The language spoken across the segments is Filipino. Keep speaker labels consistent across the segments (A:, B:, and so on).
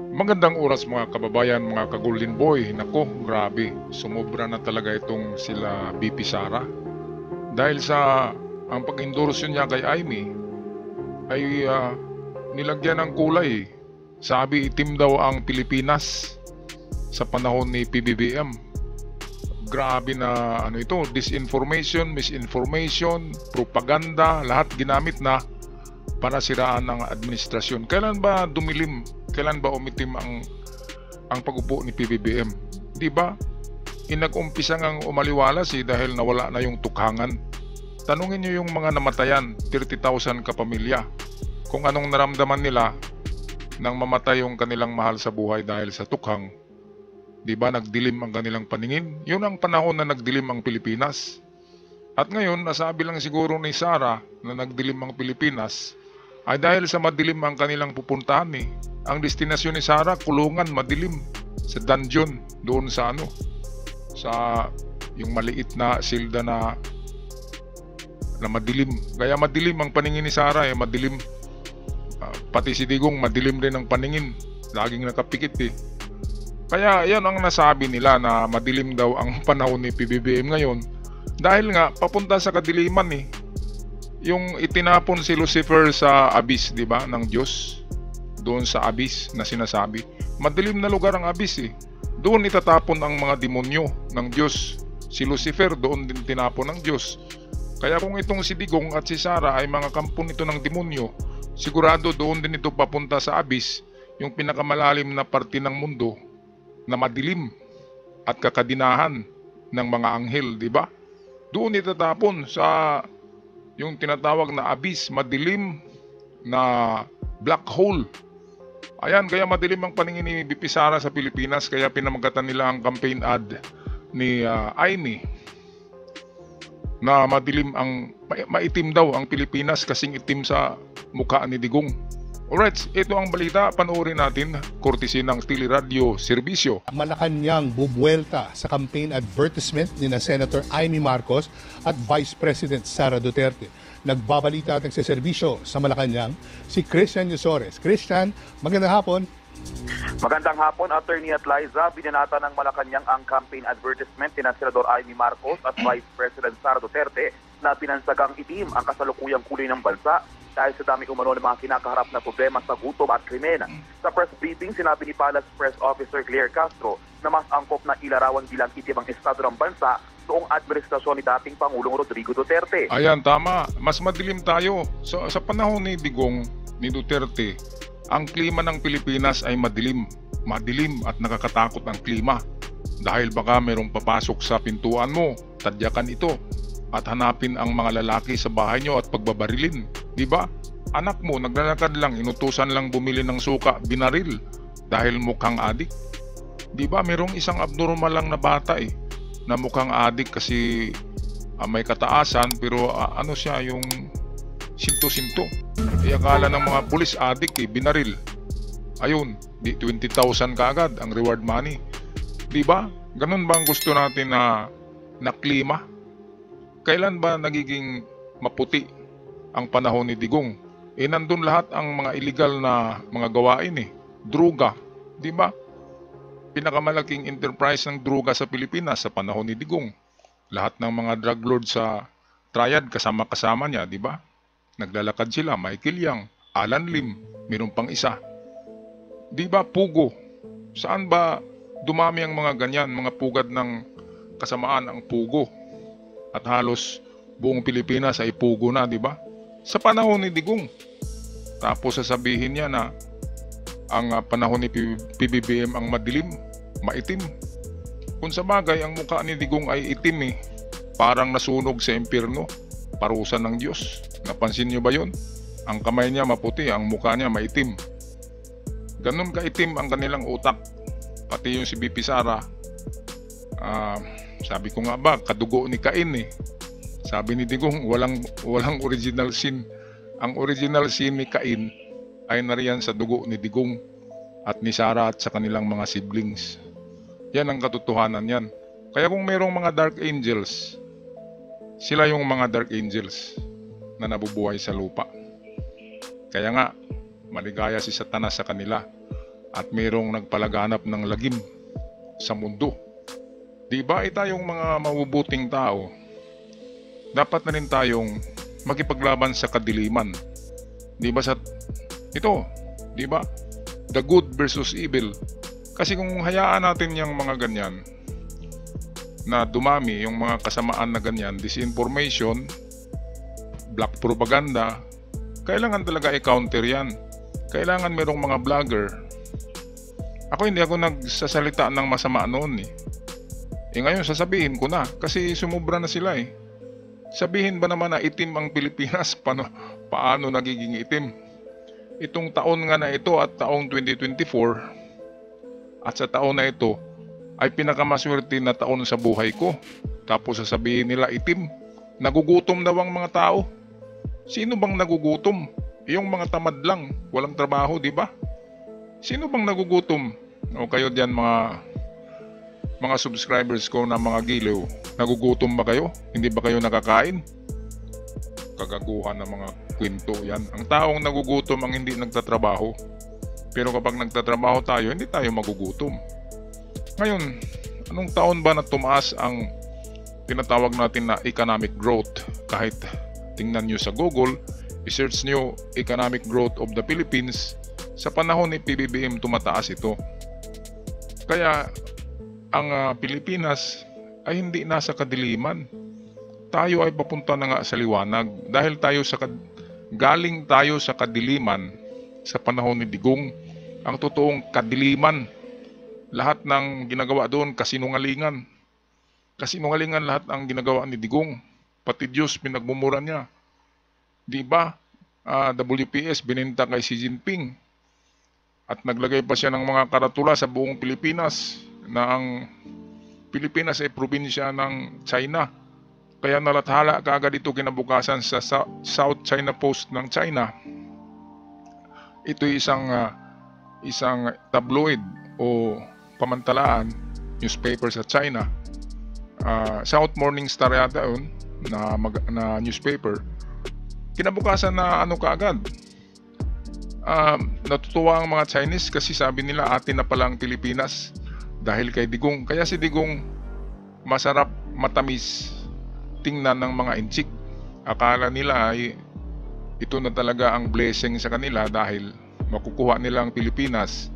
A: Magandang oras mga kababayan, mga ka-Golden Boy. Nako, grabe. Sumobra na talaga itong sila BP Sara. Dahil sa ang pag-endorse niya kay Amy ay nilagyan ng kulay. Sabi itim daw ang Pilipinas sa panahon ni PBBM. Grabe na ano ito, disinformation, misinformation, propaganda, lahat ginamit na para siraan ng administrasyon. Kailan ba dumilim? Kailan ba umitim ang pag-upo ni PBBM? 'Di ba? Inag-umpisa ngang umaliwalas dahil nawala na yung tukhangan. Tanungin niyo yung mga namatayan, 30,000 kapamilya. Kung anong naramdaman nila nang mamatay yung kanilang mahal sa buhay dahil sa tukhang. 'Di ba nagdilim ang kanilang paningin? Yun ang panahon na nagdilim ang Pilipinas. At ngayon, nasabi lang siguro ni Sara na nagdilim ang Pilipinas ay dahil sa madilim ang kanilang pupuntahan eh. Ang destinasyon ni Sara, kulungan, madilim. Sa dungeon, doon sa ano, sa yung maliit na silda na madilim. Kaya madilim ang paningin ni Sara eh, madilim. Pati si Digong, madilim rin ang paningin. Laging nakapikit eh. Kaya yan ang nasabi nila na madilim daw ang panahon ni PBBM ngayon. Dahil nga, papunta sa kadiliman eh. Yung itinapon si Lucifer sa abyss, di ba, ng Diyos. Doon sa abyss na sinasabi. Madilim na lugar ang abyss eh. Doon itatapon ang mga demonyo ng Diyos. Si Lucifer doon din tinapon ng Diyos. Kaya kung itong si Digong at si Sara ay mga kampo nito ng demonyo, sigurado doon din ito papunta sa abyss, yung pinakamalalim na parte ng mundo na madilim at kakadinahan ng mga anghel, di ba? Doon itatapon sa yung tinatawag na abyss, madilim na black hole. Ayan, kaya madilim ang paningin ni BP Sara sa Pilipinas, kaya pinamagatan nila ang campaign ad ni Amy na madilim ang maitim daw ang Pilipinas kasing itim sa mukha ni Digong. Alright, ito ang balita, panoorin natin, courtesy ng Teleradio Serbisyo.
B: Malacanang bubuelta sa campaign advertisement ni na Senator Amy Marcos at Vice President Sara Duterte. Nagbabalita at nagsiservisyo sa Malacanang si Christian Yusores. Christian, magandang hapon.
C: Magandang hapon, Attorney at Liza. Binanata ng Malacanang ang campaign advertisement ni Senador Amy Marcos at Vice President Sara Duterte na pinansagang itim ang kasalukuyang kulay ng bansa dahil sa dami umano ng mga kinakaharap na problema sa gutom at krimen. Sa press briefing, sinabi ni Palace Press Officer Claire Castro na mas angkop na ilarawan bilang itim ang estado ng bansa noong administrasyon ni dating Pangulong Rodrigo Duterte.
A: Ayan, tama. Mas madilim tayo. Sa panahon ni Digong, ni Duterte, ang klima ng Pilipinas ay madilim. Madilim at nakakatakot ang klima. Dahil baka merong papasok sa pintuan mo, tadyakan ito at hanapin ang mga lalaki sa bahay nyo at pagbabarilin. Diba? Anak mo, naglalakad lang, inutusan lang bumili ng suka, binaril dahil mukhang adik. Diba? Merong isang abnormal lang na bata eh, na mukhang adik kasi may kataasan pero ano siya, yung sinto-sinto. Akala ng mga pulis adik eh, binaril. Ayun, di 20,000 kaagad ang reward money. Diba? Ganun ba ang gusto natin na klima? Kailan ba nagiging maputi ang panahon ni Digong? Nandun lahat ang mga illegal na mga gawain eh. Druga, di ba? Pinakamalaking enterprise ng druga sa Pilipinas sa panahon ni Digong. Lahat ng mga drug lord sa triad kasama-kasama niya, di ba? Naglalakad sila, Michael Yang, Alan Lim, mayroon pang isa. Di ba, pugo? Saan ba dumami ang mga ganyan, mga pugad ng kasamaan ang pugo? At halos buong Pilipinas ay pugo na, di ba? Sa panahon ni Digong. Tapos sasabihin niya na ang panahon ni PBBM ang madilim, maitim. Kung sa bagay, ang mukha ni Digong ay itim eh. Parang nasunog sa impyerno, parusa ng Diyos. Napansin niyo ba yon? Ang kamay niya maputi, ang mukha niya maitim. Ganun kaitim ang kanilang utak. Pati yung si BP Sara, sabi ko nga ba, kadugo ni Cain eh. Sabi ni Digong, walang original sin. Ang original sin ni Cain ay nariyan sa dugo ni Digong at ni Sara at sa kanilang mga siblings. Yan ang katotohanan yan. Kaya kung mayroong mga dark angels, sila yung mga dark angels na nabubuhay sa lupa. Kaya nga, maligaya si Satanas sa kanila. at mayroong nagpalaganap ng lagim sa mundo. Di ba tayong mga mabubuting tao, dapat na rin tayong makipaglaban sa kadiliman. Di ba di ba? The good versus evil. Kasi kung hayaan natin yung mga ganyan na dumami, yung mga kasamaan na ganyan, disinformation, black propaganda, kailangan talaga i-counter yan. Kailangan merong mga vlogger. Hindi ako nagsasalita ng masama noon eh. Ngayon sasabihin ko na kasi sumubra na sila eh. Sabihin ba naman na itim ang Pilipinas? Paano nagiging itim? Itong taon nga na ito at taong 2024 at sa taon na ito ay pinakamaswerte na taon sa buhay ko. Tapos sasabihin nila itim. Nagugutom daw ang mga tao. Sino bang nagugutom? Yung mga tamad lang, walang trabaho, di ba? Sino bang nagugutom? O kayo diyan mga subscribers ko na mga giliw, nagugutom ba kayo? Hindi ba kayo nakakain? Kagaguhan ng mga kwento yan. Ang taong nagugutom ang hindi nagtatrabaho. Pero kapag nagtatrabaho tayo, hindi tayo magugutom. Ngayon, anong taon ba na tumaas ang tinatawag natin na economic growth? Kahit tingnan nyo sa Google, i-search nyo economic growth of the Philippines, sa panahon ni PBBM tumataas ito. Kaya ang Pilipinas ay hindi nasa kadiliman. Tayo ay papunta na nga sa liwanag dahil galing tayo sa kadiliman sa panahon ni Digong. Ang totoong kadiliman, lahat ng ginagawa doon kasinungalingan. Kasinungalingan lahat ang ginagawa ni Digong. Pati Diyos pinagmumura niya. Di ba? WPS bininta kay Xi Jinping. At naglagay pa siya ng mga karatula sa buong Pilipinas na ang Pilipinas ay probinsya ng China. Kaya nalathala kaagad ito kinabukasan sa South China Post ng China. Ito isang tabloid o pamantalaan, newspaper sa China. South Morning Star yata yun na newspaper. Kinabukasan na kaagad. Natutuwa ang mga Chinese kasi sabi nila atin na pala ang Pilipinas dahil kay Digong. Kaya si Digong masarap matamis tingnan ng mga inchik. Akala nila ay ito na talaga ang blessing sa kanila dahil makukuha nila ang Pilipinas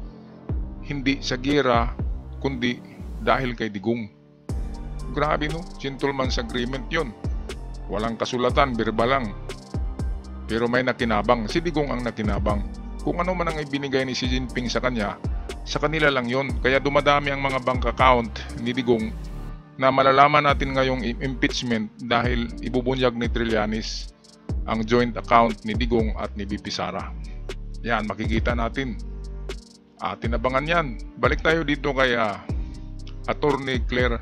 A: hindi sa gera kundi dahil kay Digong. Grabe no, gentleman's agreement yun. Walang kasulatan, birba lang. Pero may nakinabang, si Digong ang nakinabang. Kung ano man ang ibinigay ni Xi Jinping sa kanya, sa kanila lang yon. Kaya dumadami ang mga bank account ni Digong na malalaman natin ngayong impeachment dahil ibubunyag ni Trillanes ang joint account ni Digong at ni VP Sara. Yan, makikita natin. Atin abangan yan. Balik tayo dito kay Attorney Claire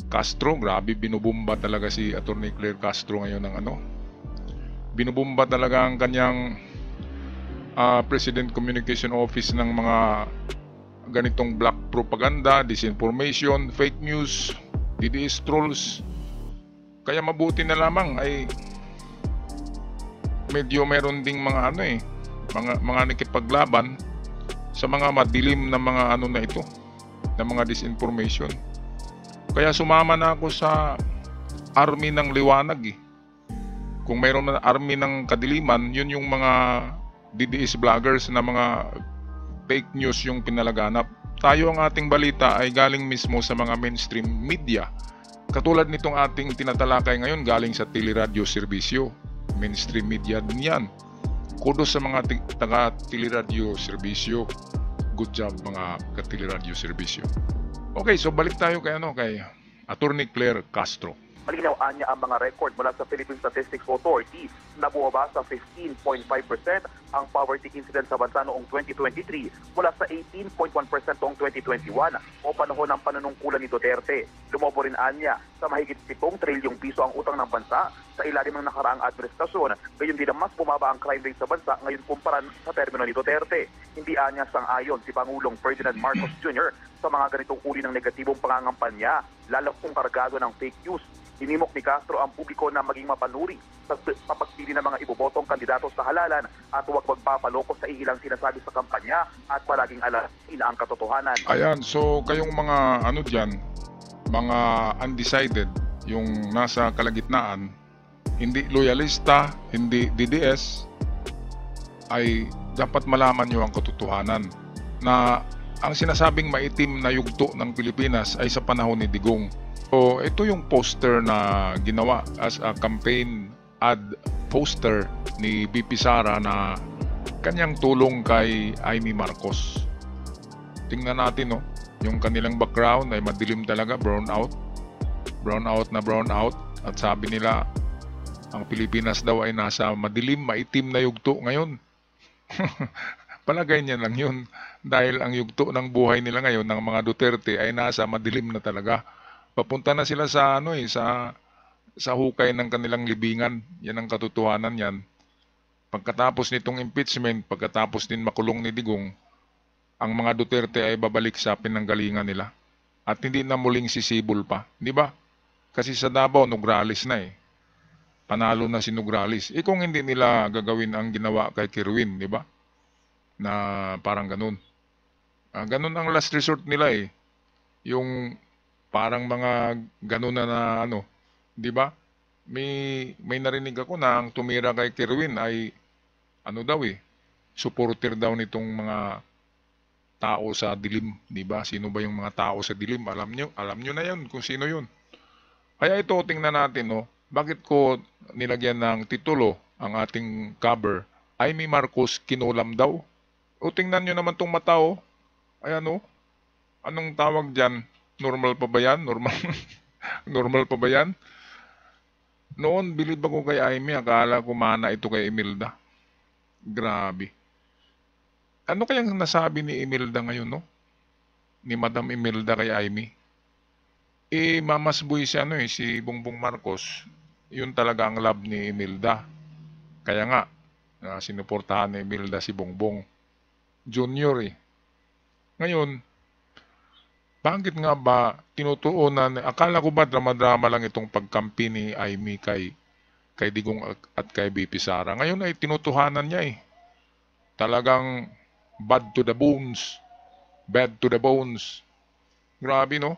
A: Castro. Grabe, binubumba talaga si Attorney Claire Castro ngayon ng binubumba talaga ang kanyang President Communication Office ng mga ganitong black propaganda, disinformation, fake news, DDS trolls. Kaya mabuti na lamang ay medyo meron ding mga mga nakipaglaban sa mga madilim na mga na ito, na mga disinformation. Kaya sumama na ako sa army ng liwanag Kung mayroon na army ng kadiliman, yun yung mga DDS vloggers na mga fake news yung pinalaganap. Tayo ang ating balita ay galing mismo sa mga mainstream media. Katulad nitong ating tinatalakay ngayon galing sa Teleradyo Serbisyo. Mainstream media din yan. Kudos sa mga taga-Teleradyo Serbisyo. Good job mga ka-Teleradyo Serbisyo. Okay, so balik tayo kay Attorney Claire Castro.
C: Malinaw niya ang mga record mula sa Philippine Statistics Authority na bumaba sa 15.5% ang poverty incidence sa bansa noong 2023 mula sa 18.1% noong 2021 o panahon ng panunungkulan ni Duterte. Lumobo rin niya sa mahigit 7 trilyong piso ang utang ng bansa sa ilalim ng nakaraang administrasyon. Gayon din na mas bumaba ang crime rate sa bansa ngayon kumpara sa termino ni Duterte. Hindi niya sang-ayon si Pangulong Ferdinand Marcos Jr. sa mga ganitong uri ng negatibong pangangampanya, lalo kung kargado ng fake news. Hinimok ni Castro ang publiko na maging mapanuri sa pagpili ng mga ibobotong kandidato sa halalan at huwag magpapaloko sa ihilang sinasabi sa kampanya at palaging alamin ang katotohanan.
A: Ayan, so kayong mga ano dyan, mga undecided, yung nasa kalagitnaan, hindi loyalista, hindi DDS, ay dapat malaman nyo ang katotohanan na ang sinasabing maitim na yugto ng Pilipinas ay sa panahon ni Digong. So ito yung poster na ginawa as a campaign ad poster ni BP Sara na kanyang tulong kay Amy Marcos. Tingnan natin, no, yung kanilang background ay madilim talaga, brown out na brown out, at sabi nila ang Pilipinas daw ay nasa madilim, maitim na yugto ngayon. Palagay niya lang yun dahil ang yugto ng buhay nila ngayon ng mga Duterte ay nasa madilim na talaga. Papunta na sila sa sa hukay ng kanilang libingan. Yan ang katotohanan yan. Pagkatapos nitong impeachment, pagkatapos din makulong ni Digong, ang mga Duterte ay babalik sa pinanggalingan nila. At hindi na muling sisibol pa. Di ba? Kasi sa Davao, Nograles na eh. Panalo na si Nograles. Kung hindi nila gagawin ang ginawa kay Kirwin, di ba? Na parang ganun. Ganun ang last resort nila eh. Yung parang mga ganun na di ba? May narinig ako na ang tumira kay Kirwin ay supporter daw nitong mga tao sa dilim, di ba? Sino ba yung mga tao sa dilim? Alam nyo na yun kung sino yun. Kaya ito, tingnan natin, no? Bakit ko nilagyan ng titulo ang ating cover? Amy Marcos kinulam daw. O tingnan nyo naman tong mata, oh. Ayan, oh. Anong tawag dyan? Normal pa ba yan? Normal pa ba yan? Noon, bilib ako kay Amy. Akala ko mana ito kay Imelda. Grabe. Ano kayang nasabi ni Imelda ngayon, no? Ni Madam Imelda kay Amy? Mamasboy siya, si Bongbong Marcos. Yun talaga ang love ni Imelda. Kaya nga, sinuportahan ni Imelda si Bongbong Junior eh. Ngayon, bakit nga ba tinutuunan? Akala ko ba drama-drama lang itong pagkampi ni Amy kay Digong at kay BP Sara. Ngayon ay tinutuhanan niya eh. Talagang bad to the bones. Bad to the bones. Grabe, no?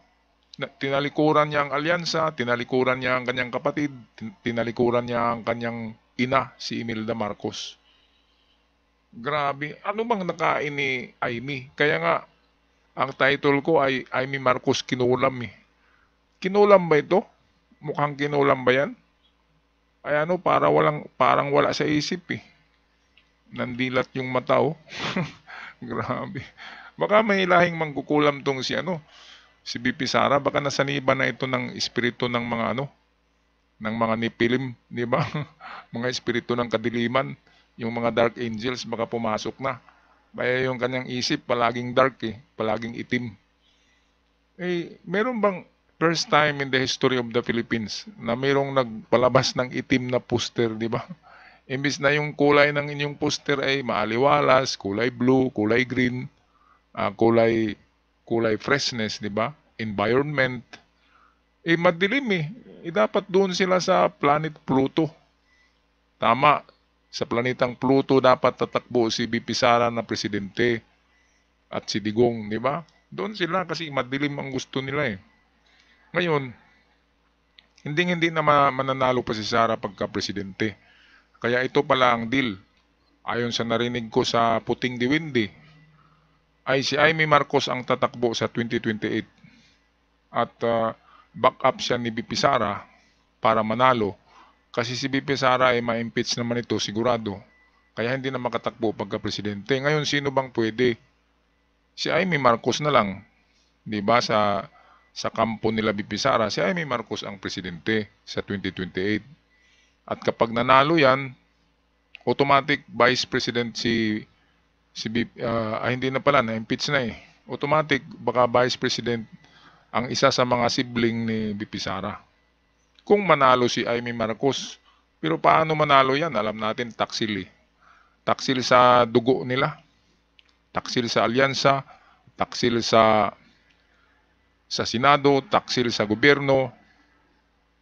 A: Tinalikuran niya ang alyansa, tinalikuran niya ang kanyang kapatid, tinalikuran niya ang kanyang ina, si Imelda Marcos. Grabe. Ano bang nakain ni Amy? Kaya nga, ang title ko ay Amy Marcos kinulam eh. Kinulam ba ito? Mukhang kinulam ba yan? Ay parang wala sa isip eh. Nandilat yung mata, oh. Grabe. Baka may lahing mangkukulam tong si BP Sara. Baka nasaniba na ito ng espiritu ng mga ng mga Nephilim, di ba? Mga espiritu ng kadiliman. Yung mga dark angels baka pumasok na. Kaya yung kanyang isip palaging dark eh, palaging itim. Meron bang first time in the history of the Philippines na mayroong nagpalabas ng itim na poster, di ba? Imbis na yung kulay ng inyong poster ay maaliwalas, kulay blue, kulay green, kulay freshness, di ba? Environment. Madilim eh. Dapat doon sila sa planet Pluto. Tama. Sa planetang Pluto dapat tatakbo si BP Sara na presidente at si Digong, di ba? Doon sila kasi madilim ang gusto nila eh. Ngayon, hindi na mananalo pa si Sara pagka-presidente. Kaya ito pala ang deal. Ayon sa narinig ko sa Puting Diwindi, ay si Amy Marcos ang tatakbo sa 2028 at back up siya ni BP Sara para manalo. Kasi si BP Sara ay ma-impeach naman ito sigurado. Kaya hindi na makatakbo pagka-presidente. Ngayon, sino bang pwede? Si Amy Marcos na lang. Di ba sa kampo nila BP Sara, si Amy Marcos ang presidente sa 2028. At kapag nanalo yan, automatic vice president hindi na pala, na-impeach na eh. Automatic, baka vice president ang isa sa mga sibling ni BP Sara. Kung manalo si Amy Marcos. Pero paano manalo yan? Alam natin, taksil eh. Taksil sa dugo nila. Taksil sa alyansa. Taksil sa Senado. Taksil sa gobyerno.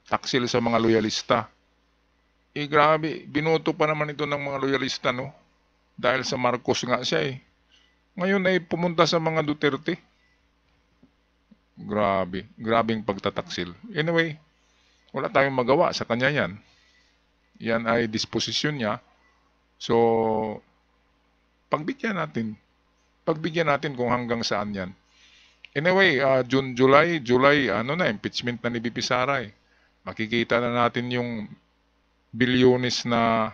A: taksil sa mga loyalista. Grabe, binoto pa naman ito ng mga loyalista, no? Dahil sa Marcos nga siya eh. Ngayon ay pumunta sa mga Duterte. Grabe, grabing pagtataksil. Anyway, wala tayong magawa sa kanya yan. Yan ay disposisyon niya. So, pagbigyan natin. Pagbigyan natin kung hanggang saan yan. Anyway, June, July, impeachment na ni BP Sara eh. Makikita na natin yung bilyones na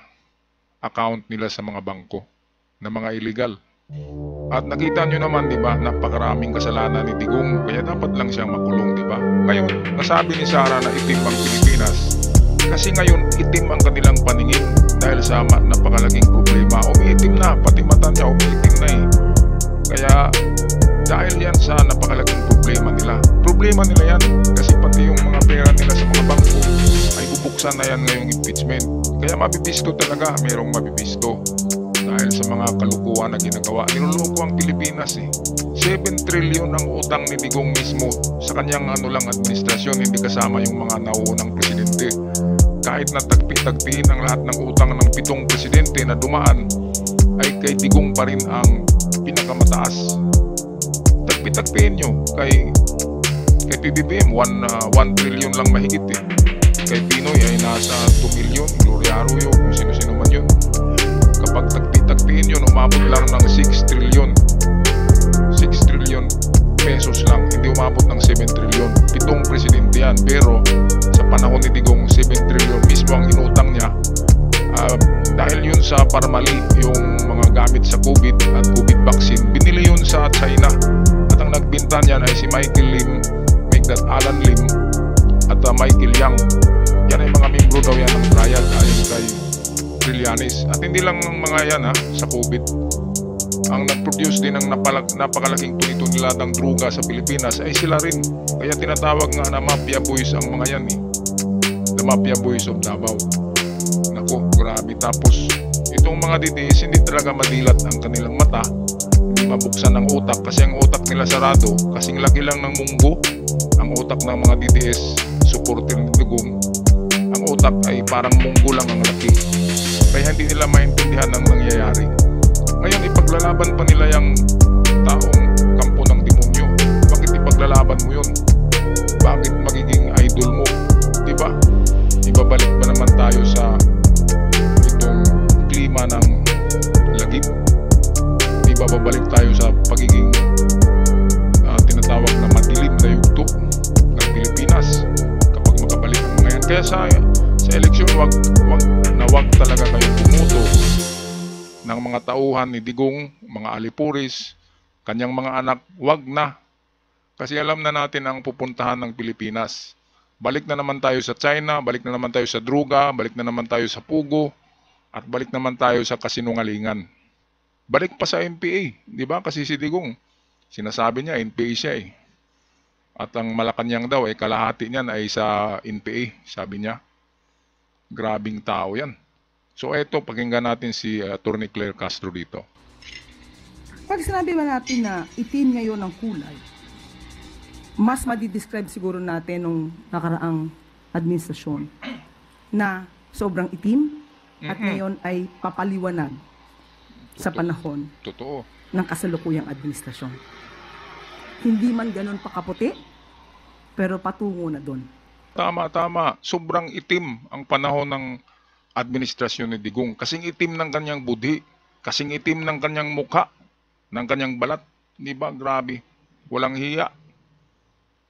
A: account nila sa mga bangko na mga illegal. At nakita nyo naman, di ba, napakaraming kasalanan ni Digong, kaya dapat lang siyang makulong, di ba? Ngayon, nasabi ni Sara na itim ang Pilipinas kasi ngayon itim ang kanilang paningin dahil sa napakalaking problema. Umiitim na, pati mata niya umiitim na eh. Kaya dahil yan sa napakalaking problema nila. Problema nila yan kasi pati yung mga pera nila sa mga bangko ay bubuksan na yan ngayong impeachment. Kaya mabibisto talaga, merong mabibisto. Dahil sa mga kalukuhan na ginagawa. Niluluko ang Pilipinas eh. 7 trillion ang utang ni Digong mismo sa kanyang administrasyon, hindi kasama yung mga nauunang presidente. Kahit na tagpi-tagpiin ang lahat ng utang ng 7 presidente na dumaan, ay kay Digong pa rin ang pinakamataas. Tagpi-tagpiin nyo kay PBBM 1 trillion lang mahigit eh. Kay Pinoy ay nasa 2 million, Gloria Arroyo, kung sino-sino man yun. Kapag tagpi-tagpiin yun, umabot lang ng 6 trillion. 6 trillion pesos lang, hindi umabot ng 7 trillion. 7 presidente yan, pero sa panahon ni Digong, 7 trillion mismo ang inutang niya. Dahil yun sa Parmali, yung mga gamit sa COVID at COVID vaccine, binili yun sa China. At ang nagbinta niyan ay si Michael Lim, Alan Lim, at Michael Yang. Yan ay mga membro daw yan ng triad ayon kay Trillanes. At hindi lang mga yan sa COVID. Ang nag-produce din ng napakalaking tunituniladang druga sa Pilipinas ay sila rin. Kaya tinatawag nga na Mafia Boys ang mga yan eh. The Mafia Boys of Davao. Nako, grabe. Tapos, itong mga DDS hindi talaga madilat ang kanilang mata. Hindi mabuksan ang utak kasi ang utak nila sarado. Kasing laki lang ng munggo ang utak ng mga DDS supporter ni Digong. Ang utak ay parang munggo lang ang laki. Kaya hindi nila maintindihan ang nangyayari. Ngayon, ipaglalaban pa nila yung taong kampo ng demonyo. Bakit ipaglalaban mo yun? Bakit magiging idol mo? Diba? Ibabalik ba naman tayo sa itong klima ng lagip? Diba babalik tayo sa pagiging tinatawag na madilim na yugto ng Pilipinas kapag makabalik ang mga yan? Kaya sa eleksyon, wag talaga kayong bumuto ng mga tauhan ni Digong, mga alipuris, kanyang mga anak. Wag na. Kasi alam na natin ang pupuntahan ng Pilipinas. Balik na naman tayo sa China, balik na naman tayo sa druga, balik na naman tayo sa pugo, at balik naman tayo sa kasinungalingan. Balik pa sa NPA, di ba? Kasi si Digong, sinasabi niya NPA siya eh. At ang Malacanang daw ay kalahati niyan ay sa NPA, sabi niya. Grabing tao yan. So eto, pakinggan natin si Atty. Claire Castro dito.
D: Pag sinabi man natin na itim ngayon ang kulay, mas madidescribe siguro natin nung nakaraang administrasyon na sobrang itim at ngayon ay papaliwanag sa panahon
A: Totoo.
D: ng kasalukuyang administrasyon. Hindi man ganun pakaputi, pero patungo na doon.
A: Tama. Sobrang itim ang panahon ng administrasyon ni Digong. Kasing itim ng kanyang budhi, kasing itim ng kanyang mukha, ng kanyang balat. Di ba? Grabe. Walang hiya.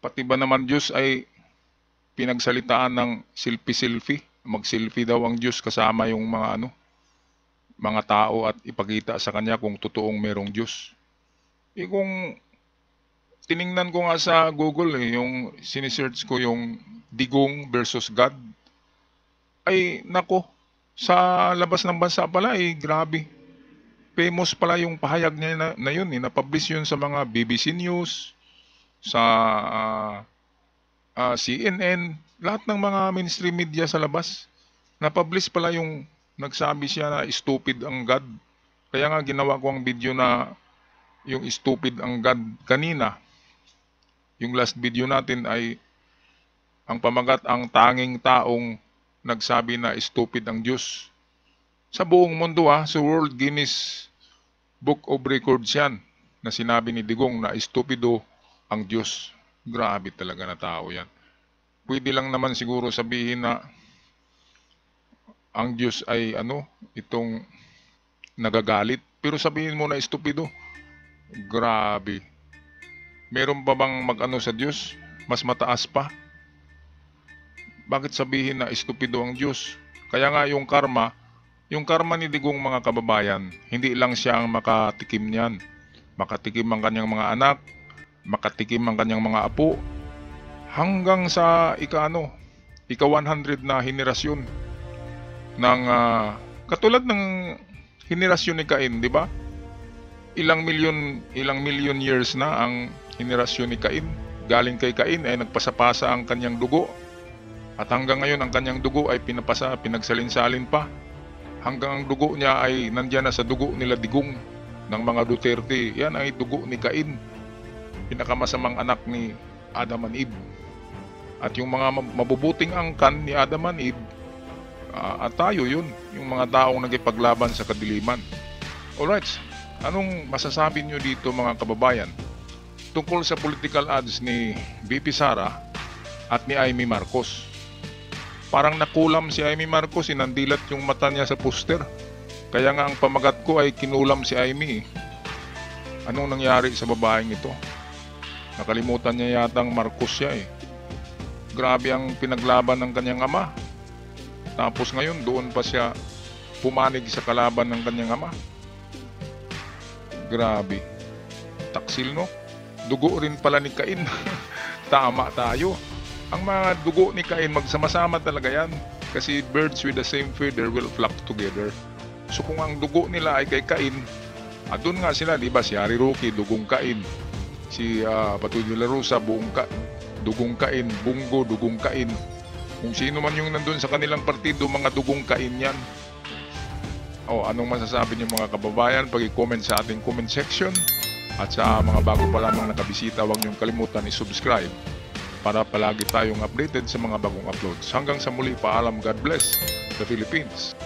A: Pati ba naman Diyos ay pinagsalitaan ng selfie-selfie. Mag-selfie daw ang Diyos kasama yung mga tao at ipakita sa kanya kung totoong merong Diyos. Kung tiningnan ko nga sa Google yung sinisearch ko yung Digong versus God, ay nako, sa labas ng bansa pala grabe. Famous pala yung pahayag niya na yun na-publish yun sa mga BBC News, sa CNN, lahat ng mga mainstream media sa labas. Na-publish pala yung nagsabi siya na stupid ang God. Kaya nga ginawa ko ang video na yung stupid ang God kanina. Yung last video natin ay Ang pamagat, ang tanging taong nagsabi na stupid ang Diyos. Sa buong mundo sa World Guinness Book of Records yan, na sinabi ni Digong na stupido ang Diyos. Grabe talaga na tao yan. Pwede lang naman siguro sabihin na ang Diyos ay itong nagagalit. Pero sabihin mo na stupido. Grabe. Meron pa bang sa Diyos? Mas mataas pa? Bakit sabihin na stupido ang Diyos? Kaya nga yung karma ni Digong, mga kababayan, hindi lang siya ang makatikim niyan. Makatikim ang kanyang mga anak, makatikim ang kanyang mga apo, hanggang sa ika-100 na henerasyon ng katulad ng henerasyon ni Cain, di ba? Ilang milyon years na ang henerasyon ni Cain. Galing kay Cain ay nagpasapasa ang kanyang dugo. At hanggang ngayon ang kanyang dugo ay pinagsalinsalin pa. Hanggang ang dugo niya ay nandiyan na sa dugo nila Digong ng mga Duterte. Yan ay dugo ni Cain, pinakamasamang anak ni Adam and Eve. At yung mga mabubuting angkan ni Adam and Eve, at tayo yun, yung mga taong nagipaglaban sa kadiliman. Alright, anong masasabi nyo dito, mga kababayan, tungkol sa political ads ni VP Sara at ni Amy Marcos? Parang nakulam si Amy Marcos, sinandilat yung mata niya sa poster. Kaya nga ang pamagat ko ay kinulam si Amy. Anong nangyari sa babaeng ito? Nakalimutan niya yatang Marcos siya Grabe ang pinaglaban ng kanyang ama. Tapos ngayon doon pa siya pumanig sa kalaban ng kanyang ama. Grabe. Taksil, no? Dugo rin pala ni Cain. Tama tayo. Ang mga dugo ni Cain, magsama-sama talaga yan. Kasi birds with the same feather will flock together. So kung ang dugo nila ay kay Cain, doon nga sila, di ba? Si Harry Roque, dugong Cain. Si Bato de la Rosa, dugong Cain. Bungo, dugong Cain. Kung sino man yung nandun sa kanilang partido, mga dugong Cain yan. Anong masasabi niyo, mga kababayan? Pag-i-comment sa ating comment section. At sa mga bago pa lamang nakabisita, huwag niyong kalimutan i-subscribe para palagi tayong updated sa mga bagong uploads. Hanggang sa muli, paalam, God bless the Philippines.